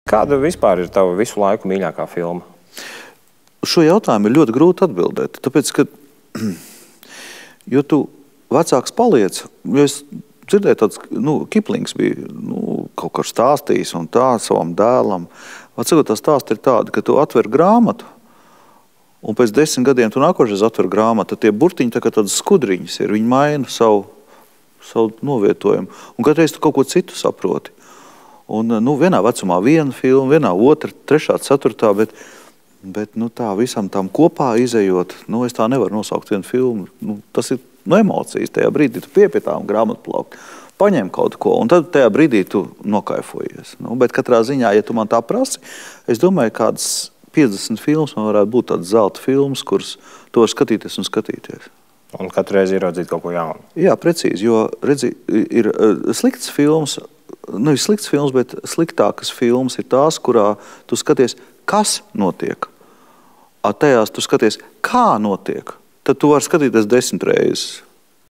Kāda vispār ir tava visu laiku mīļākā filma? Šo jautājumu ir ļoti grūti atbildēt, tāpēc, ka, jo tu vecāks paliec, jo es dzirdēju tāds, Kiplings bija, kaut kā stāstījis un tā savam dēlam. Atsakot, tā stāsta ir tāda, ka tu atver grāmatu, un pēc 10 gadiem tu nākošais atver grāmatu, tad tie burtiņi tā kā tādas skudriņas ir, viņi maina savu novietojumu, un katreiz tu kaut ko citu saproti. Un, vienā vecumā viena filma, vienā otra, trešā, ceturtā, bet tā visam tam kopā izejot, es tā nevaru nosaukt vienu filmu. Tas ir emocijas. Tajā brīdī tu pie tām grāmatplaukt, paņem kaut ko, un tad tajā brīdī tu nokaifojies. Bet katrā ziņā, ja tu man tā prasi, es domāju, kādas 50 filmas man varētu būt tādas zelta filmas, kuras tu var skatīties un skatīties. Un katru reizi ieraudzīt kaut ko jaunu. Jā, precīzi, jo, redzi, ir slikts filmas, nevis slikts filmas, bet sliktākas filmas ir tās, kurā tu skaties, kas notiek. Tajās tu skaties, kā notiek. Tad tu vari skatīties 10 reizes.